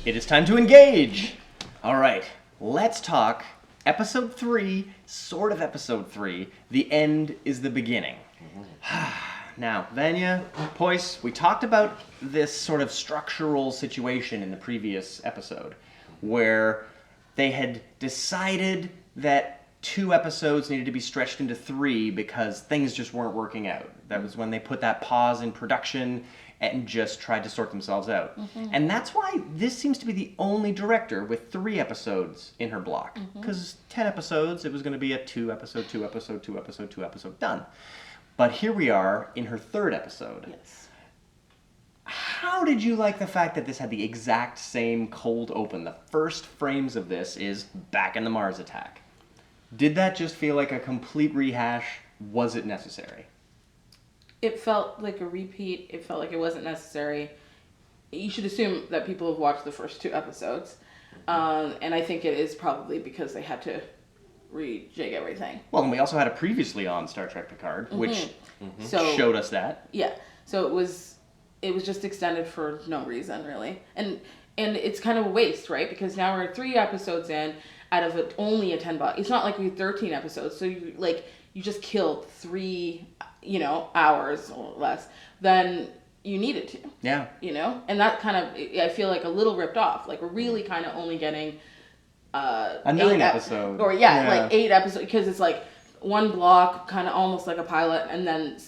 It is time to engage! Alright, let's talk episode 3, sort of episode 3. The end is the beginning. Now, Vanya, Powys, we talked about this sort of structural situation in the previous episode, where they had decided that 2 episodes needed to be stretched into 3 because things just weren't working out. That was when they put that pause in production and just tried to sort themselves out. Mm-hmm. And that's why this seems to be the only director with 3 episodes in her block. Because 10 episodes, it was going to be a 2 episode, 2 episode, 2 episode, 2 episode, done. But here we are in her 3rd episode. Yes. How did you like the fact that this had the exact same cold open? The first frames of this is back in the Mars attack. Did that just feel like a complete rehash? Was it necessary? It felt like a repeat. It felt like it wasn't necessary. You should assume that people have watched the first 2 episodes. And I think it is probably because they had to rejig everything. Well, and we also had a previously on Star Trek Picard, which showed us that. Yeah. So it was just extended for no reason, really. And it's kind of a waste, right? Because now we're 3 episodes in out of only a 10 block. It's not like we had 13 episodes. So you just killed 3, hours or less than you needed to. Yeah. And that kind of, I feel like a little ripped off. Like we're really kind of only getting a 9 episode. Or like 8 episodes, because it's like one block, kind of almost like a pilot, and then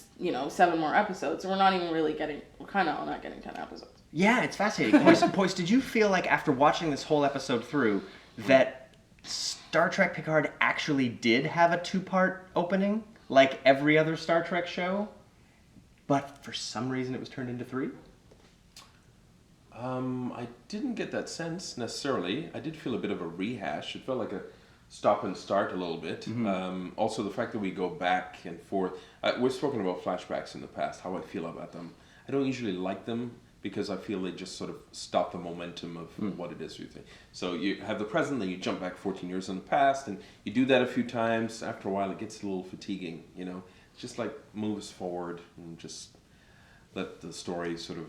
7 more episodes. So we're not even really we're kind of not getting 10 episodes. Yeah, it's fascinating. Powys, did you feel like after watching this whole episode through that Star Trek Picard actually did have a 2-part opening, like every other Star Trek show, but for some reason it was turned into 3? I didn't get that sense necessarily. I did feel a bit of a rehash. It felt like a stop and start a little bit. Also, the fact that we go back and forth. We've spoken about flashbacks in the past, how I feel about them. I don't usually like them because I feel they just sort of stop the momentum of what it is you think. So you have the present, then you jump back 14 years in the past, and you do that a few times. After a while, it gets a little fatiguing, It's just like move us forward and just let the story sort of,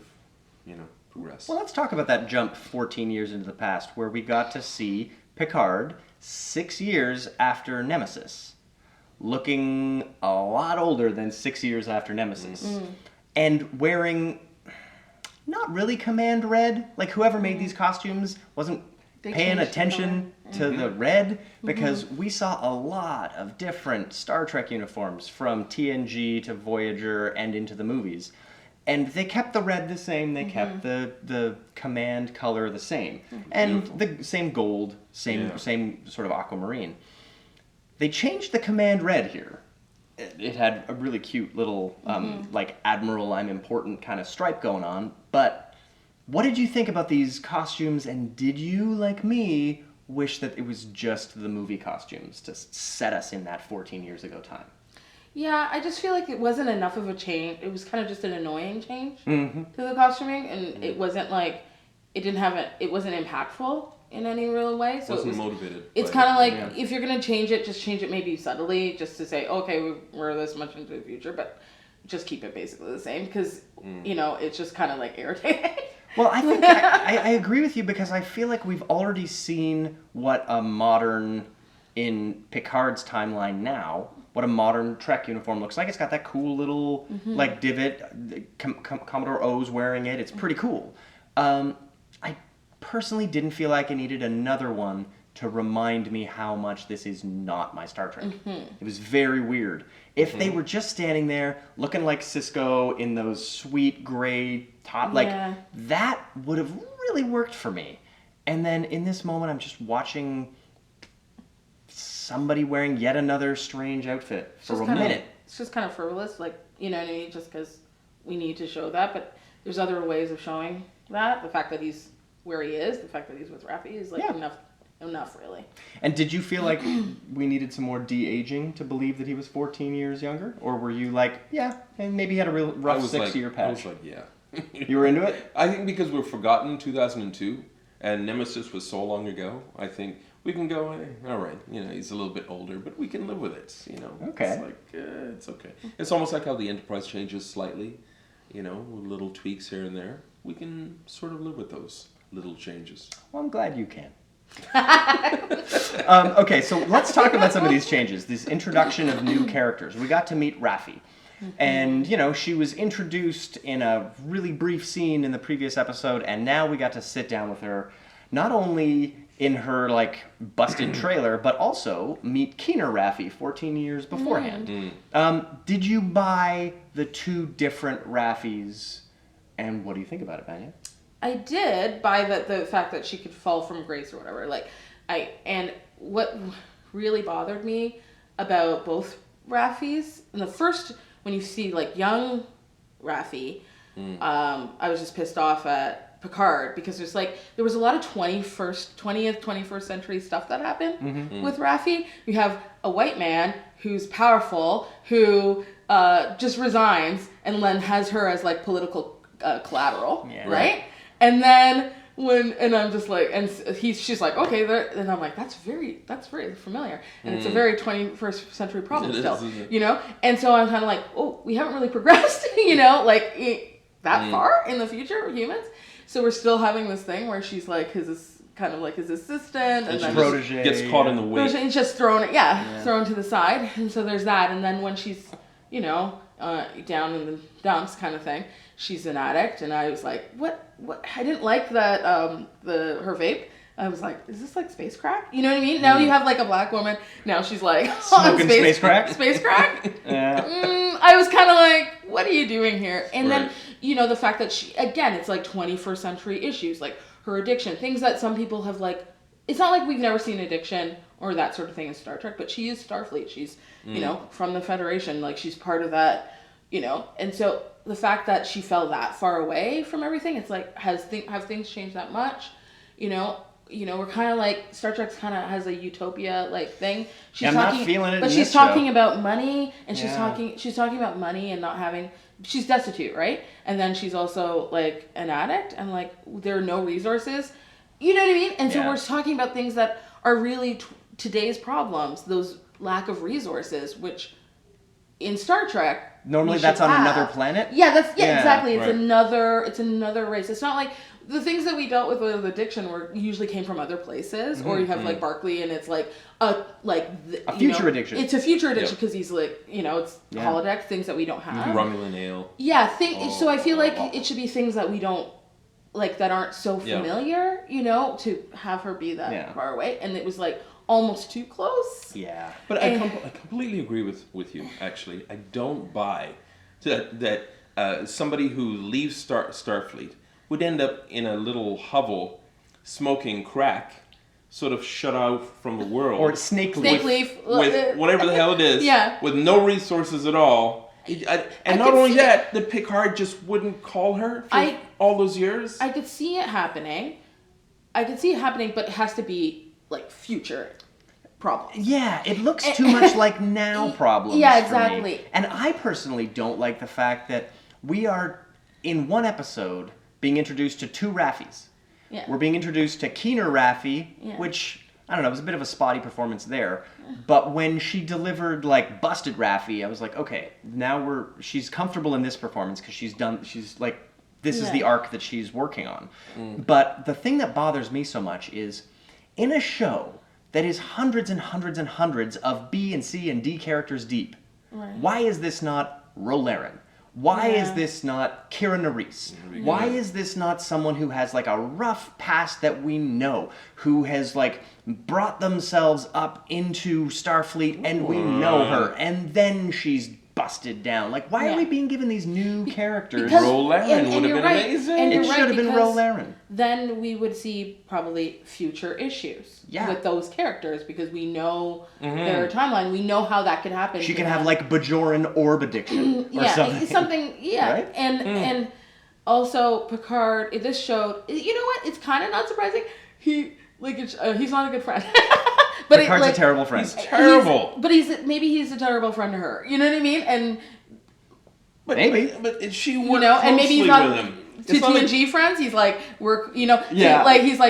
progress. Well, let's talk about that jump 14 years into the past, where we got to see Picard 6 years after Nemesis, looking a lot older than 6 years after Nemesis, and wearing not really command red. Like whoever made these costumes wasn't paying attention to the red, because we saw a lot of different Star Trek uniforms from TNG to Voyager and into the movies. And they kept the red the same, they kept the command color the same. And the same gold, same sort of aquamarine. They changed the command red here. It had a really cute little, like, Admiral I'm Important kind of stripe going on. But what did you think about these costumes, and did you, like me, wish that it was just the movie costumes to set us in that 14 years ago time? Yeah, I just feel like it wasn't enough of a change. It was kind of just an annoying change to the costuming, and it wasn't like, it wasn't impactful in any real way. So it wasn't motivated. It's kind of like, if you're going to change it, just change it maybe subtly, just to say, okay, we're this much into the future, but just keep it basically the same, because, it's just kind of like irritating. Well, I think I agree with you, because I feel like we've already seen what a modern, in Picard's timeline now, what a modern Trek uniform looks like. It's got that cool little, like, divot. Commodore O's wearing it. It's pretty cool. I personally didn't feel like I needed another one to remind me how much this is not my Star Trek. It was very weird. If they were just standing there looking like Cisco in those sweet gray top, that would have really worked for me. And then in this moment, I'm just watching somebody wearing yet another strange outfit for a minute. It's just kind of frivolous, like, just because we need to show that, but there's other ways of showing that. The fact that he's where he is, the fact that he's with Raffi is like enough really. And did you feel like we needed some more de-aging to believe that he was 14 years younger? Or were you like, and maybe he had a real rough 6-year patch? I was like, yeah. You were into it? I think because we've forgotten 2002, and Nemesis was so long ago, I think we can go, all right, he's a little bit older, but we can live with it, Okay. It's like, it's okay. It's almost like how the Enterprise changes slightly, with little tweaks here and there. We can sort of live with those. little changes. Well, I'm glad you can. Okay, so let's talk about some of these changes. This introduction of new characters. We got to meet Raffi. And, she was introduced in a really brief scene in the previous episode, and now we got to sit down with her, not only in her, busted trailer, but also meet Keener Raffi 14 years beforehand. Did you buy the two different Raffis, and what do you think about it, Vanya? I did buy the fact that she could fall from grace or whatever. And what really bothered me about both Raffis, in the first, when you see young Raffi, I was just pissed off at Picard because there was a lot of 20th, 21st century stuff that happened with Raffi. You have a white man who's powerful, who just resigns and then has her as political collateral, right? And then I'm just she's like, okay, and I'm like, that's very familiar, and it's a very 21st century problem still, And so I'm kind of like, oh, we haven't really progressed, that far in the future, humans. So we're still having this thing where she's his assistant, and then protege gets caught in the way. It's just thrown to the side, and so there's that. And then when she's down in the dumps kind of thing, she's an addict, and I was like, what? I didn't like that her vape. I was like, is this space crack? You know what I mean? Now you have a black woman. Now she's smoking space crack. Space crack. Yeah. I was kind of like, what are you doing here? And then the fact that she, again, it's 21st century issues, her addiction, things that some people have It's not like we've never seen addiction or that sort of thing in Star Trek, but she is Starfleet. She's from the Federation. She's part of that. And so the fact that she fell that far away from everything, it's have things changed that much? We're kind of Star Trek's kind of has a utopia thing. I'm not feeling it. But she's talking about money, and she's talking about money and not having. She's destitute, right? And then she's also an addict, and there are no resources. You know what I mean? And so we're talking about things that are really today's problems. Those lack of resources, which in Star Trek. Normally that's on another planet? Yeah, exactly. It's another race. It's not the things that we dealt with addiction usually came from other places, or you have Barclay, and it's a future addiction. It's a future addiction because he's it's holodeck, things that we don't have. Romulan ale. Yeah, so I feel it should be things that we don't that aren't so familiar, to have her be that far away, and it was almost too close. Yeah. But I completely agree with you, actually. I don't buy that somebody who leaves Starfleet would end up in a little hovel smoking crack, sort of shut out from the world. Or snake leaf. With whatever the hell it is. With no resources at all. And not only that, that Picard just wouldn't call her for all those years. I could see it happening. But it has to be future problems. Yeah, it looks too much like now problems. Yeah, exactly. For me. And I personally don't like the fact that we are, in one episode, being introduced to two Raffis. Yeah. We're being introduced to Keener Raffi, which, I don't know, it was a bit of a spotty performance there. But when she delivered, busted Raffi, I was like, okay, now she's comfortable in this performance because this is the arc that she's working on. But the thing that bothers me so much is, in a show that is hundreds and hundreds and hundreds of B and C and D characters deep, why is this not Rolaren? Why is this not Kira Nerys? Why is this not someone who has a rough past that we know, who has brought themselves up into Starfleet and we know her, and then she's busted down? Why are we being given these new characters? Rolaren would have been amazing. It should have been Rolaren. Then we would see probably future issues with those characters because we know their timeline. We know how that could happen. She can have Bajoran orb addiction or something. Right? And also Picard. This showed. You know what? It's kind of not surprising. He's not a good friend. But Picard's a terrible friend. He's terrible. Maybe he's a terrible friend to her. You know what I mean? But she worked and maybe he's not with him. to TNG friends. He's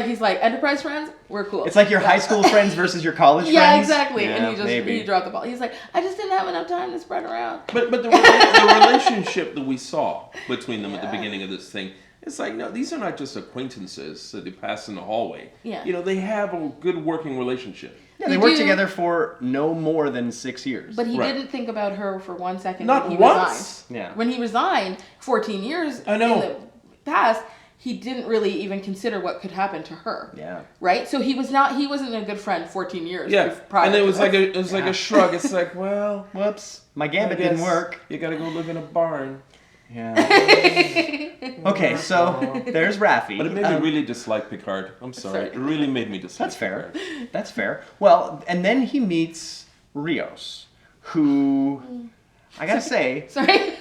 he's like Enterprise friends. We're cool. It's your high school friends versus your college friends. Yeah, exactly. Yeah, and he dropped the ball. He's like, I just didn't have enough time to spread around. But the relationship that we saw between them at the beginning of this thing, It's like, no, these are not just acquaintances that they pass in the hallway. Yeah. You know, they have a good working relationship. Yeah, they worked together for no more than 6 years. But he Right. didn't think about her for 1 second Not when he once. resigned. Yeah. When he resigned 14 years I know. in the past, he didn't really even consider what could happen to her. Yeah. Right? So he wasn't a good friend 14 years Yeah, prior and it to was this. like a shrug. It's like, well, Whoops. My I gambit guess didn't work. You got to go live in a barn. Yeah. Okay, so there's Raffi. But it made me really dislike Picard. I'm sorry. It really made me dislike. That's fair. Picard. That's fair. Well, and then he meets Rios, who, I gotta say, Sorry.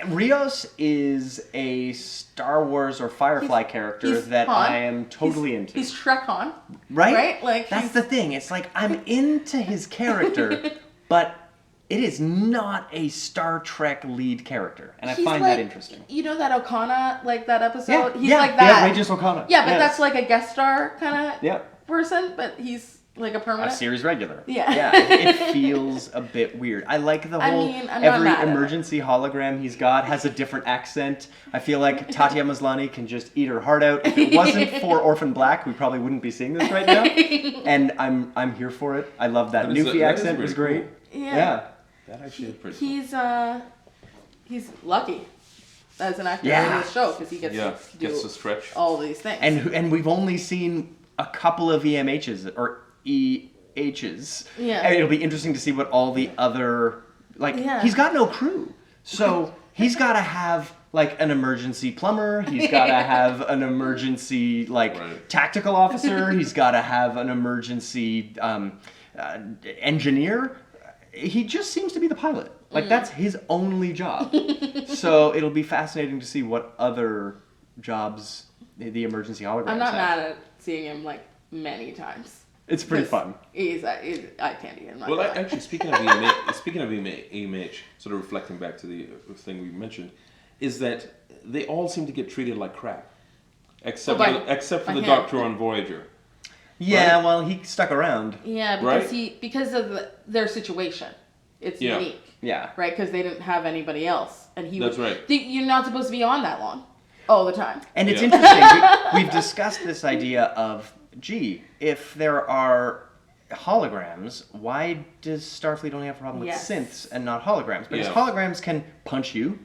Rios is a Star Wars or Firefly character he's that Han. I am totally into. He's Shrek Han. Right? Right? Like, that's he's- the thing. It's like I'm into his character, but it is not a Star Trek lead character, and I He's find like, that interesting. You know that Okana, like that episode? Yeah, He's yeah, like the that. outrageous Okana. Yeah, but Yes. that's like a guest star kind of Yeah. person, but he's like a A permanent. series regular. Yeah. Yeah. It feels a bit weird. I like the whole mean, I'm not every mad at it. emergency hologram he's got has a different accent. I feel like Tatia Maslany can just eat her heart out. If it wasn't for Orphan Black, we probably wouldn't be seeing this right now. And I'm here for it. I love that. That is- Newfie that is accent was really great. cool. Yeah. That actually is pretty. He's lucky as an actor Yeah. in this show because he gets Yeah, to do gets to stretch. all these things. And we've only seen a couple of EMHs or EHs. Yeah. And it'll be interesting to see what all the other Yeah. he's got no crew. So he's got to have like an emergency plumber, he's got to have an emergency Right. tactical officer, he's got to have an emergency engineer. He just seems to be the pilot. Like that's his only job. So it'll be fascinating to see what other jobs the emergency holograms I'm not have. mad at seeing him like many times. It's pretty fun. He's eye candy. I'm not Well, gonna lie. actually, speaking of EMH, sort of reflecting back to the thing we mentioned, is that they all seem to get treated like crap, except by for the him. Doctor on Voyager. Yeah, Right? well, he stuck around. Yeah, because Right? because of their situation, it's Yeah. unique, Yeah. right? Because they didn't have anybody else, and he. That's was, right. You're not supposed to be on that long, all the time. And it's Yeah. interesting. We've discussed this idea of, gee, if there are holograms, why does Starfleet only have a problem with Yes. synths and not holograms? Because Yeah. holograms can punch you.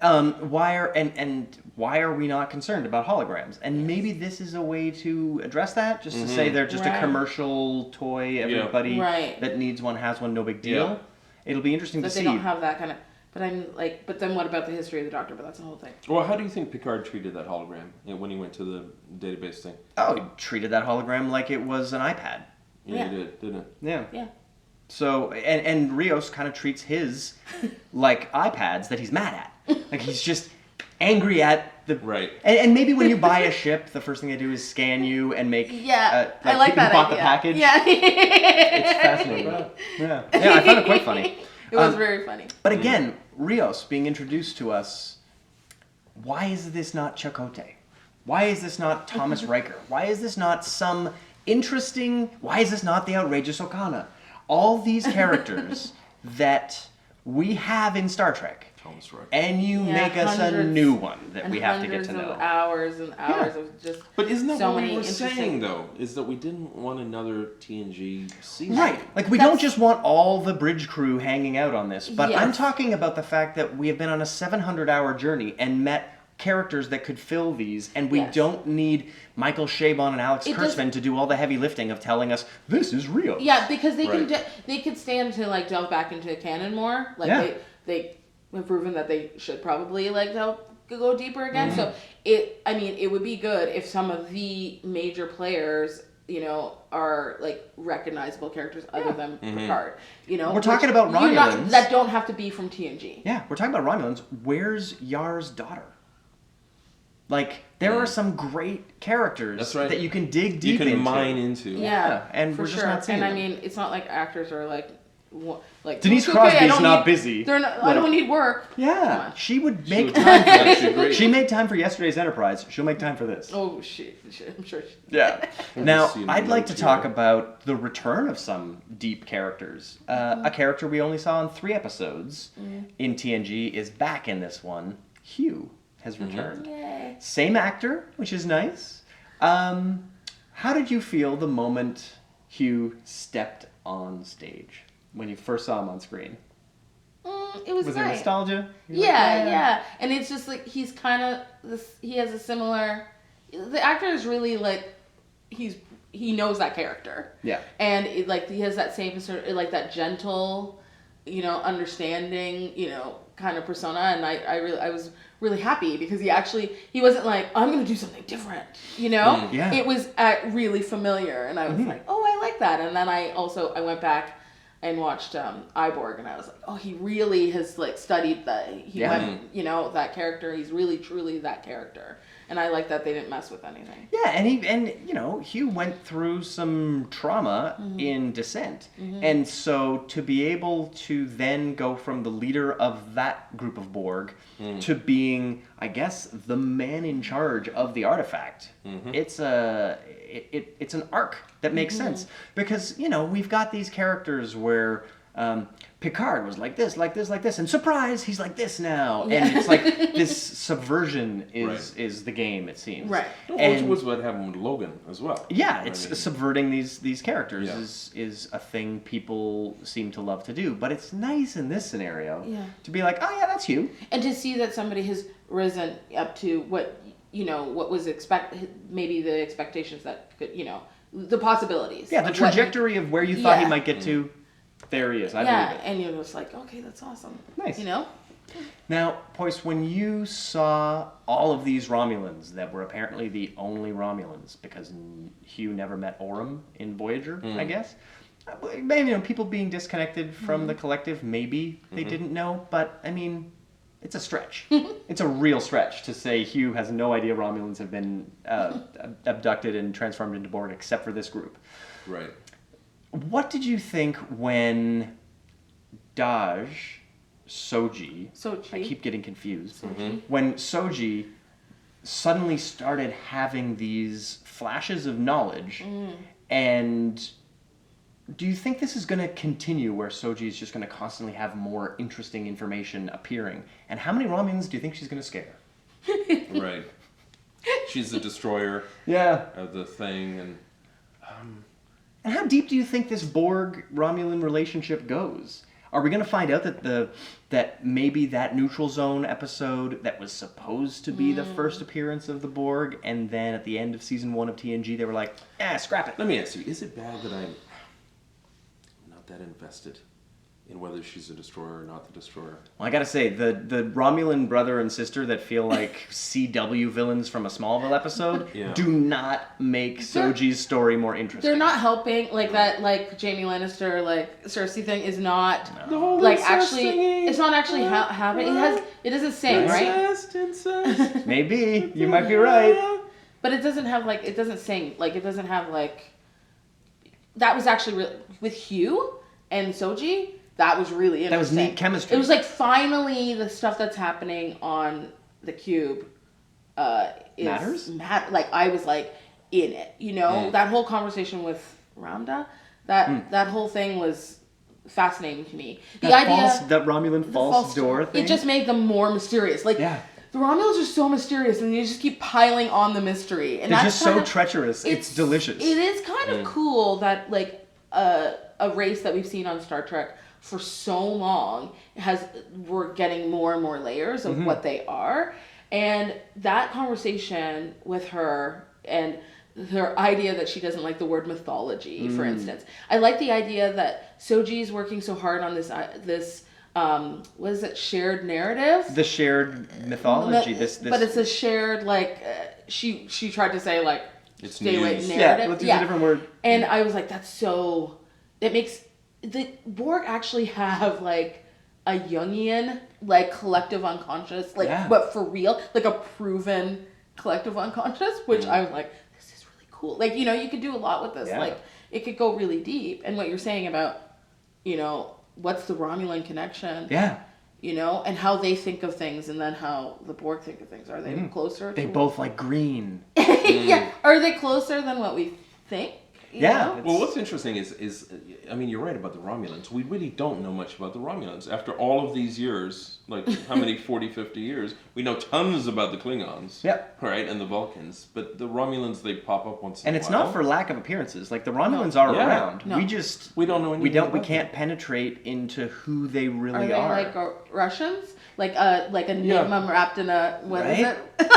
Why are we not concerned about holograms? And maybe this is a way to address that, just to say they're just a Right. commercial toy. Everybody Right. that needs one has one, no big deal. Yeah. It'll be interesting But to they see. don't have that kind of. But I'm like, but then what about the history of the Doctor? But that's the whole thing. Well, how do you think Picard treated that hologram when he went to the database thing? Oh, he treated that hologram like it was an iPad. Yeah. He did, didn't it? Yeah. Yeah. So, and Rios kind of treats his like iPads that he's mad at. Like he's just angry at the Right. And maybe when you buy a ship, the first thing they do is scan you and make Yeah, I like you that bought idea. the package. Yeah. It's fascinating. Yeah, I found it quite funny. It was very funny. But again, Rios being introduced to us. Why is this not Chakotay? Why is this not Thomas Riker? Why is this not some interesting? Why is this not the outrageous Okana? All these characters that we have in Star Trek, Thomas Riker. and you Yeah, make us a hundreds new one that And we have to get hundreds to know. of hours and hours Yeah. of just. But isn't that so what many we were interesting- saying, though? Is that we didn't want another TNG season. Right. Like, we don't just want all the bridge crew hanging out on this, but Yes. I'm talking about the fact that we have been on a 700-hour journey and met characters that could fill these, and we Yes. don't need Michael Chabon and Alex It Kurtzman to do all the heavy lifting of telling us, this is real. Yeah, because they Right. they could stand to like delve back into canon more. Like Yeah. they have proven that they should probably like go deeper again. So it would be good if some of the major players, are like recognizable characters other than Picard. We're talking about Romulans. that don't have to be from TNG. Yeah, we're talking about Romulans. Where's Yar's daughter? Like, there are some great characters That's right. that you can dig You deep can into. mine into. Yeah, and for we're just sure. not seeing And I them. mean, it's not like actors are like Denise okay, I Crosby's don't not need- busy. They're not. I Like- don't need work. Come Yeah, on. she would She make would- time for Actually, great. She made time for yesterday's Enterprise. She'll make time for this. Oh I'm sure. Yeah. Now, see I'd the like to notes talk here. about the return of some deep characters. A character we only saw in 3 episodes in TNG is back in this one, Hugh. has returned. Yay. Same actor, which is nice. How did you feel the moment Hugh stepped on stage when you first saw him on screen? It was Was there nice. nostalgia? Yeah. And it's just like he's kind of this. He has a similar. The actor is really like he knows that character. Yeah. And he has that same sort of, like that gentle, understanding, kind of persona. And I was really happy because he wasn't like, I'm gonna do something different. Yeah. It was really familiar, and I was like, oh, I like that. And then I went back and watched Iborg, and I was like, oh, he really has like studied that. That character. He's really truly that character, and I like that they didn't mess with anything. Yeah, and Hugh went through some trauma in Descent, and so to be able to then go from the leader of that group of Borg to being, I guess, the man in charge of the artifact, it's an arc that makes sense because we've got these characters where Picard was like this, and surprise, he's like this now, and it's like this subversion is the game, it seems. Right. Which was what happened with Logan as well. Yeah, it's subverting these characters Yeah. is a thing people seem to love to do, but it's nice in this scenario to be like, oh yeah, that's Hugh. And to see that somebody has risen up to what was maybe the expectations that could, the possibilities. Yeah, the trajectory of where you thought he might get to. There he is. I believe it. And you're just like, okay, that's awesome. Nice. Now, Powys, when you saw all of these Romulans that were apparently the only Romulans, because Hugh never met Orym in Voyager, I guess. Maybe people being disconnected from the collective, maybe they didn't know, but I mean, it's a stretch. It's a real stretch to say Hugh has no idea Romulans have been abducted and transformed into Borg except for this group. Right. What did you think when Soji, I keep getting confused, when Soji suddenly started having these flashes of knowledge, and do you think this is going to continue where Soji is just going to constantly have more interesting information appearing? And how many Romulans do you think she's going to scare? Right. She's the destroyer Yeah. of the thing, and And how deep do you think this Borg-Romulan relationship goes? Are we going to find out that maybe that Neutral Zone episode that was supposed to be the first appearance of the Borg, and then at the end of season 1 of TNG they were like, scrap it. let me ask you, is it bad that I'm not that invested in whether she's a destroyer or not the destroyer? Well, I gotta say, the Romulan brother and sister that feel like CW villains from a Smallville episode do not make Soji's story more interesting. They're not helping, like Jamie Lannister, Cersei thing is not, The whole it's not actually happening. It doesn't sing, right? Incest. Maybe. You might be right. But it doesn't have, it doesn't sing, it doesn't have, that was actually, with Hugh and Soji, that was really interesting. That was neat chemistry. It was finally the stuff that's happening on the cube Matters? I was in it, that whole conversation with Ramda, that whole thing was fascinating to me. The idea that Romulan false door thing. It just made them more mysterious. The Romulans are so mysterious, and you just keep piling on the mystery. And they're that's just so treacherous. It's delicious. It is kind of cool that a race that we've seen on Star Trek for so long we're getting more and more layers of what they are. And that conversation with her and her idea that she doesn't like the word mythology, for instance. I like the idea that Soji is working so hard on this what is it, shared narrative? The shared mythology. This. But it's a shared, she tried to say, It's stay away news. narrative. Yeah, let's use a different word. And I was like, that's so... It makes... The Borg actually have, a Jungian, collective unconscious, but for real, a proven collective unconscious, which I was like, this is really cool. You could do a lot with this. Yeah. It could go really deep. And what you're saying about, what's the Romulan connection? Yeah. And how they think of things, and then how the Borg think of things. Are they closer? They both like green. Yeah. Are they closer than what we think? Yeah. Well, what's interesting is I mean, you're right about the Romulans. We really don't know much about the Romulans. After all of these years, like how many, 40, 50 years, we know tons about the Klingons. Yep. Right, and the Vulcans. But the Romulans, they pop up once in a while. And it's not for lack of appearances. Like, the Romulans are Yeah. around. No. We don't know anything we about can't penetrate into who they really Are are. they like Russians? Like a Nigma wrapped in a what is Right? it?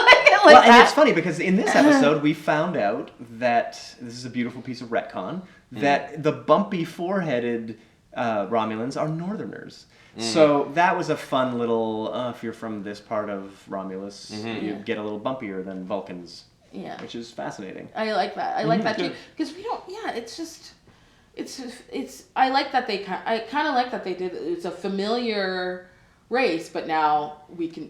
Well, and it's funny because in this episode we found out that this is a beautiful piece of retcon that the bumpy four-headed Romulans are Northerners. So that was a fun little. If you're from this part of Romulus, you get a little bumpier than Vulcans. Yeah. Which is fascinating. I like that. I like that too because we don't. Yeah, it's. I like that they. I kind of like that they did. It's a familiar race, but now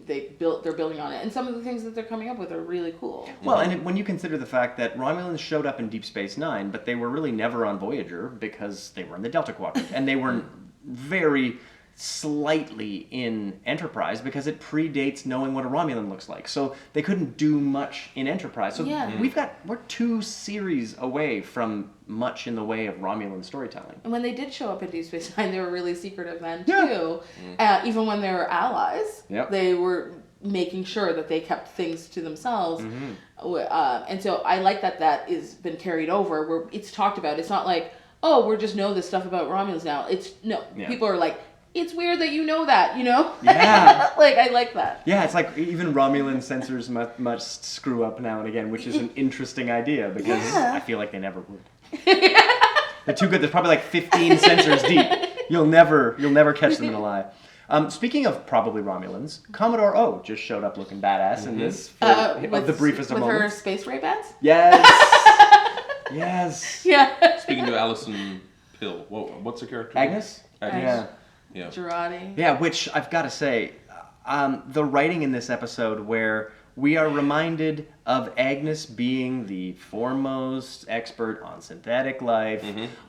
they're building on it, and some of the things that they're coming up with are really cool. Well, and when you consider the fact that Romulans showed up in Deep Space Nine, but they were really never on Voyager because they were in the Delta Quadrant, and they were very slightly in Enterprise because it predates knowing what a Romulan looks like. So they couldn't do much in Enterprise. So we're 2 series away from much in the way of Romulan storytelling. And when they did show up in Deep Space Nine, they were really secretive then Yeah. too. Even when they were allies, they were making sure that they kept things to themselves. And so I like that is been carried over where it's talked about. It's not like, oh, we just know this stuff about Romulans now. People are like, it's weird that you know that, you know? Yeah. Like, I like that. Yeah, it's like even Romulan censors must screw up now and again, which is an interesting idea because I feel like they never would. They're too good. There's probably like 15 censors deep. You'll never catch them in a lie. Speaking of probably Romulans, Commodore O just showed up looking badass in this of the briefest of moments. With her moments. space ray bands? Yes. Yes. Yeah. Speaking to Alison Pill, what's the character? Agnes? Yeah. Girardi. Yeah, which I've got to say, the writing in this episode where we are reminded of Agnes being the foremost expert on synthetic life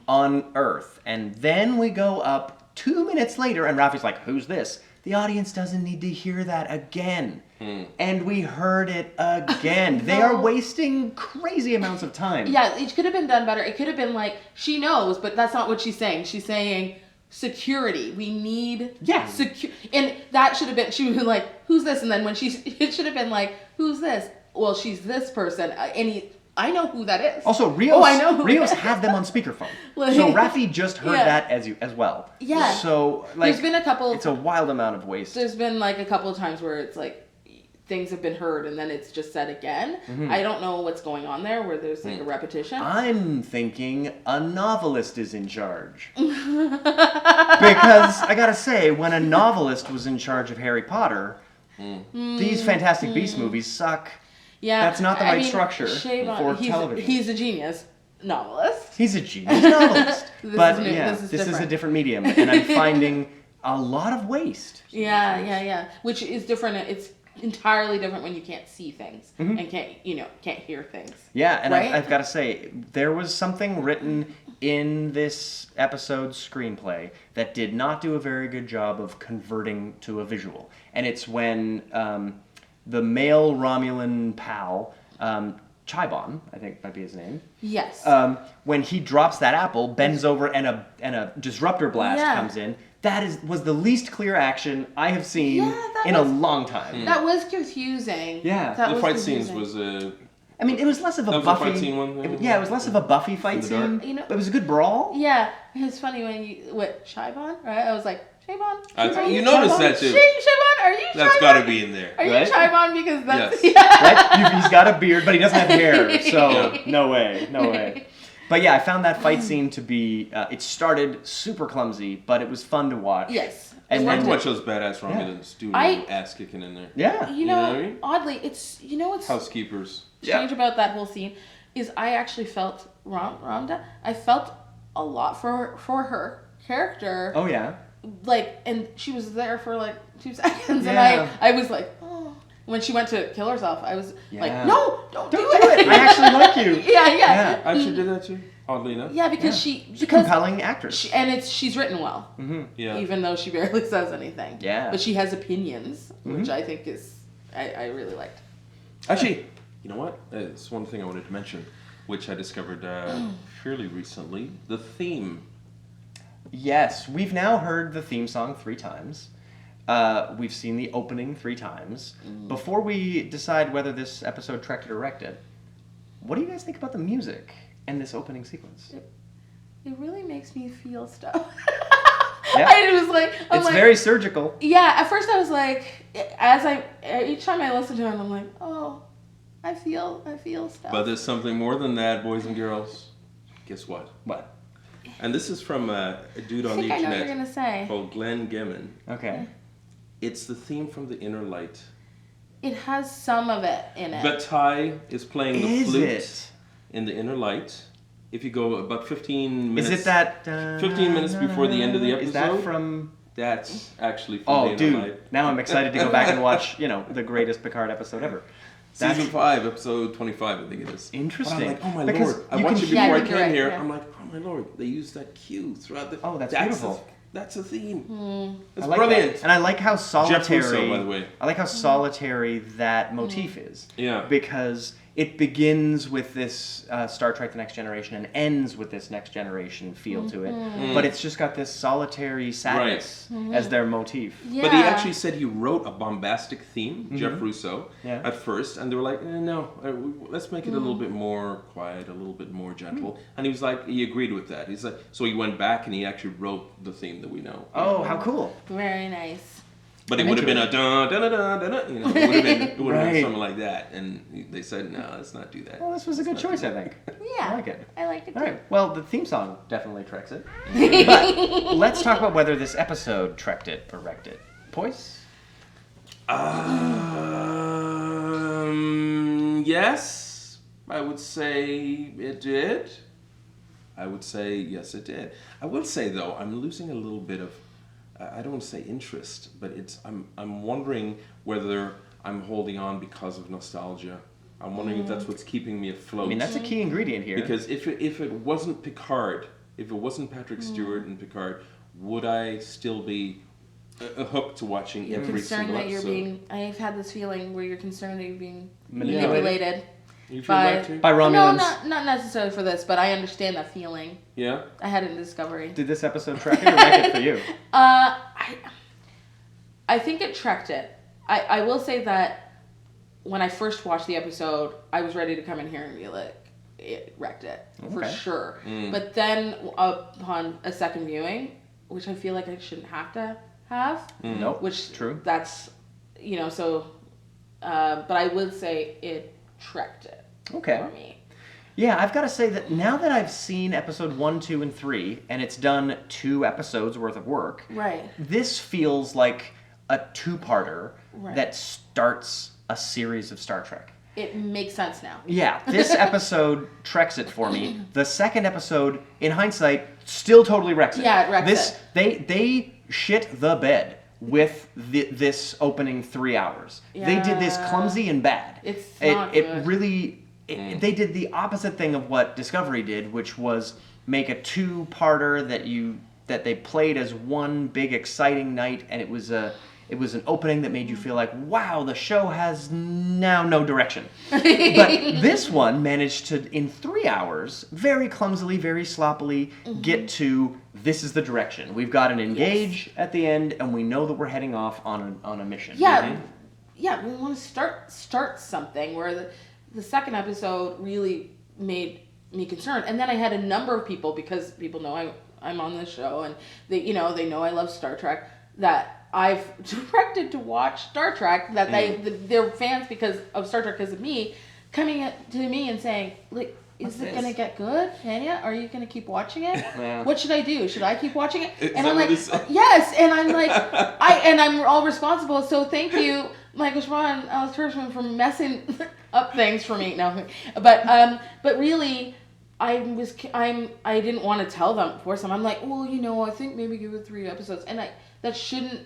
on Earth. And then we go up 2 minutes later and Raffi's like, who's this? The audience doesn't need to hear that again. And we heard it again. They are wasting crazy amounts of time. Yeah, it could have been done better. It could have been like, she knows, but that's not what she's saying. She's saying security. We need and that should have been, she would have been like, who's this? And then when it should have been like, who's this? Well, she's this person. I know who that is. Also, Rios had them on speakerphone. So Raffi just heard that as well. Yeah. So like, there's been a couple. It's a wild amount of waste. There's been like a couple of times where it's like things have been heard and then it's just said again. I don't know what's going on there where there's like a repetition. I'm thinking a novelist is in charge. Because I gotta say, when a novelist was in charge of Harry Potter, these Fantastic Beasts movies suck. Yeah, that's not the right structure for television. He's a genius novelist. He's a genius novelist. This is a different medium, and I'm finding a lot of waste. Yeah. Which is different. It's entirely different when you can't see things and can't hear things. Yeah, and right? I've got to say, there was something written in this episode's screenplay that did not do a very good job of converting to a visual, and it's when the male Romulan pal, Chibon, I think might be his name. Yes. When he drops that apple, bends over, and a disruptor blast comes in. That was the least clear action I have seen in a long time. That was confusing. Yeah. The fight scenes was I mean, it was less of a Buffy. Fight scene one, it was less of a Buffy fight scene. You know, but it was a good brawl. Yeah, it's funny when Chibon, right? I was like, Chibon? You noticed that too. Chibon, are you Chibon? That's got to be in there. Are you Chibon? Because that's Right? He's got a beard, but he doesn't have hair, so no way. But yeah, I found that fight scene to be. It started super clumsy, but it was fun to watch. Yes. And then watch those badass Romulans do ass kicking in there. Yeah. You know what I mean? Oddly, it's what's housekeepers. Strange about that whole scene is I actually felt Rhonda. I felt a lot for her character. Oh yeah. Like, and she was there for like 2 seconds, and I was like, oh. When she went to kill herself, I was like, no, don't do it. I actually like you. Yeah. I actually did that too. Oddly enough. Yeah, because she's a compelling actress. She's written well. Yeah. Even though she barely says anything. Yeah. But she has opinions, which I think is I really liked. Actually, you know what? It's one thing I wanted to mention. which I discovered fairly recently. The theme. Yes, we've now heard the theme song 3 times. We've seen the opening 3 times. Before we decide whether this episode trekked it or wrecked it, what do you guys think about the music and this opening sequence? It really makes me feel stuff. Yeah. I was like, It's very surgical. Yeah, at first I was like, each time I listen to it, I'm like, oh, I feel stuff. But there's something more than that, boys and girls. Guess what? What? And this is from a dude on the I know what internet you're gonna say. called Glenn Gimmon. Okay. It's the theme from The Inner Light. It has some of it in it. But Ty is playing the Is flute it? in The Inner Light. If you go about 15 minutes... Is it that... 15 minutes before the end of the episode? Is that from... That's actually from Oh, The Inner dude. Light. Now I'm excited to go back and watch, the greatest Picard episode ever. Season 5, episode 25, I think it is. Interesting. But I'm like, oh my Because lord. I you watched can- it Yeah, I before I think you're came right, here. yeah. I'm like, oh my lord, they used that cue throughout the... Oh, that's beautiful. That's a theme. It's I like brilliant. that. And I like how solitary... Russo, by the way. I like how solitary that motif is. Yeah. Because it begins with this Star Trek The Next Generation and ends with this Next Generation feel to it. But it's just got this solitary sadness as their motif. Yeah. But he actually said he wrote a bombastic theme, Jeff Russo, Yeah. at first, and they were like, no, let's make it a little bit more quiet, a little bit more gentle. And he was like, he agreed with that. He's like, so he went back and he actually wrote the theme that we know. Oh, how cool. Very nice. But it I'm would have been into a dun dun dun dun dun, it would have Right. been something like that. And they said, no, let's not do that. Well, this was a good choice, I think. Yeah. I like it. I liked it too. All right. Well, the theme song definitely treks it. But let's talk about whether this episode trekked it or wrecked it. Poise? Yes, I would say it did. I would say yes, it did. I will say though, I'm losing a little bit of, I don't want to say interest, but I'm wondering whether I'm holding on because of nostalgia. I'm wondering if that's what's keeping me afloat. I mean, that's a key ingredient here. Because if it wasn't Picard, if it wasn't Patrick Stewart and Picard, would I still be hooked to watching You're every concerned single that you're episode? being. I've had this feeling where you're concerned that you're being Manipulated. manipulated. You feel by- that too? By No, Romulans. not necessarily for this, but I understand that feeling. Yeah. I had it in Discovery. Did this episode treck it or wreck it for you? I think it trekked it. I will say that when I first watched the episode, I was ready to come in here and be like, it wrecked it for Okay. sure. But then upon a second viewing, which I feel like I shouldn't have to have, Nope. which True. that's so. But I would say it trekked it Okay. for me. Yeah, I've got to say that now that I've seen episode 1, 2, and 3, and it's done 2 episodes worth of work, Right. this feels like a 2-parter Right. that starts a series of Star Trek. It makes sense now. Yeah, this episode treks it for me. The second episode, in hindsight, still totally wrecks it. Yeah, it wrecks it. They shit the bed with this opening 3 hours. They did this Yeah. clumsy and bad. It's it, not it good. really they did the opposite thing of what Discovery did, which was make a 2-parter that they played as one big exciting night, and it was an opening that made you feel like, wow, the show has now no direction. But this one managed to, in 3 hours, very clumsily, very sloppily, get to, this is the direction. We've got an engage at the end, and we know that we're heading off on a mission. Yeah, yeah. We want to start something where the second episode really made me concerned, and then I had a number of people, because people know I'm on this show, and they know I love Star Trek, that I've directed to watch Star Trek, that they're fans because of Star Trek because of me, coming to me and saying, like, is it gonna get good, Vanya? Are you gonna keep watching it? Yeah. What should I do? Should I keep watching it? Is And that I'm what like, he said? yes. And I'm like, I'm all responsible. So thank you, Michael Schwan, Alex Hirschman, for messing up things for me. No, but really, I didn't want to tell them, force them. I'm like, well, I think maybe give it 3 episodes, and I shouldn't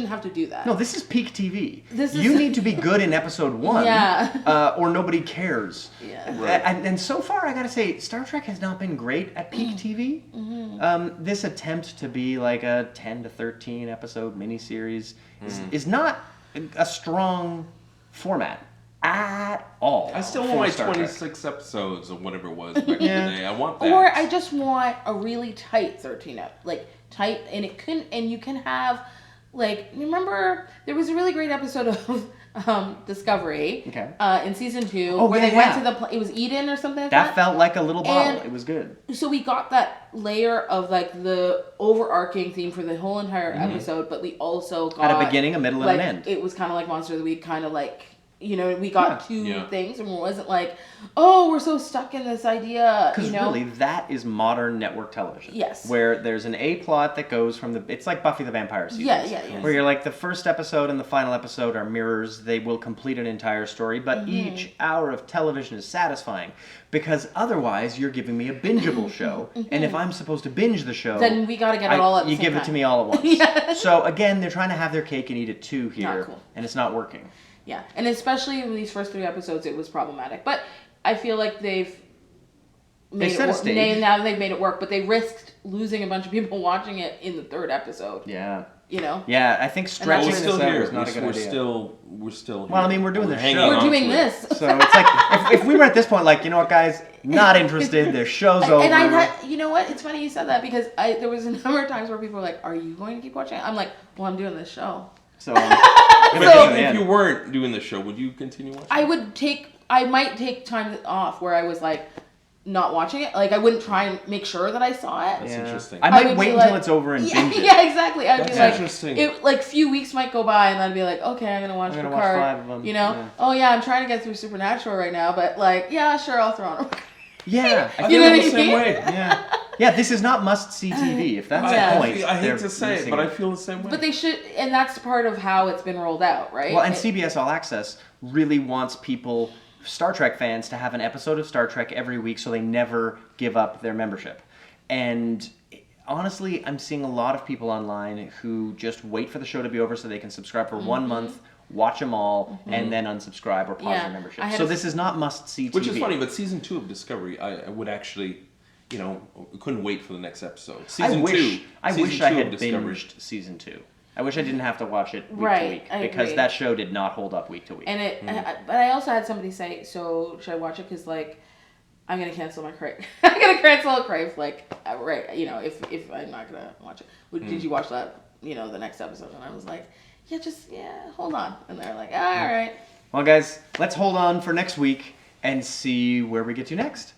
have to do that. No, this is peak TV. This You is- need to be good in episode 1, Yeah. or nobody cares. Yeah. Right. And so far, I gotta say, Star Trek has not been great at peak TV. This attempt to be like a 10 to 13 episode miniseries is not a strong format at all. I still want for my Star Trek. 26 episodes or whatever it was back in the day. I want that. Or I just want a really tight 13 like tight, and it couldn't. And you can have, like, remember there was a really great episode of Discovery in season 2 where they went to the it was Eden or something like that. That felt like a little bottle. And it was good. so we got that layer of like the overarching theme for the whole entire episode, but we also got at a beginning, a middle, and like, an end. It was kind of like Monster of the Week, kind of like, you know, we got two things, and it wasn't like, oh, we're so stuck in this idea. Because really, that is modern network television. Yes. Where there's an A plot that goes from it's like Buffy the Vampire seasons. Yeah. Where you're like, the first episode and the final episode are mirrors. They will complete an entire story, but each hour of television is satisfying. Because otherwise, you're giving me a bingeable show. And if I'm supposed to binge the show... Then we got to get it all at the You same give time. it to me all at once. So again, they're trying to have their cake and eat it too here. Not cool. And it's not working. Yeah, and especially in these first 3 episodes, it was problematic. But I feel like they've made it work. Now they've made it work, but they risked losing a bunch of people watching it in the 3rd episode. Yeah. You know? Yeah, I think stretching this out is not a good idea. We're still here. Well, I mean, we're doing the show. We're doing this. So it's like, if we were at this point, like, you know what, guys, not interested, the show's over. And you know what, it's funny you said that, because there was a number of times where people were like, are you going to keep watching it? I'm like, well, I'm doing this show. So, if you weren't doing the show, would you continue watching? I might take time off where I was like not watching it. Like I wouldn't try and make sure that I saw it. That's interesting. I might wait until it's over and binge it. Yeah, exactly. I'd be like, interesting. Like few weeks might go by, and I'd be like, okay, I'm gonna watch Picard. Watch 5 of them. You know? Yeah. Oh yeah, I'm trying to get through Supernatural right now, but like, yeah, sure, I'll throw on. Yeah, I feel the same way. Yeah, this is not must-see TV. If that's the point, I hate to say it, but I feel the same way. But they should, and that's part of how it's been rolled out, right? Well, and CBS All Access really wants people, Star Trek fans, to have an episode of Star Trek every week, so they never give up their membership. And honestly, I'm seeing a lot of people online who just wait for the show to be over so they can subscribe for 1 month, watch them all, and then unsubscribe or pause their membership. So this is not must-see TV. Which is funny, but season 2 of Discovery, I would actually, couldn't wait for the next episode. I wish I had binged season 2. I wish I didn't have to watch it week to week, because that show did not hold up week to week. And but I also had somebody say, so should I watch it? Because like, I'm gonna cancel my Crave. I'm gonna cancel a Crave. Like, right, if I'm not gonna watch it. Did you watch that? The next episode? And I was like, hold on. And they're like, all right. Well, guys, let's hold on for next week and see where we get to next.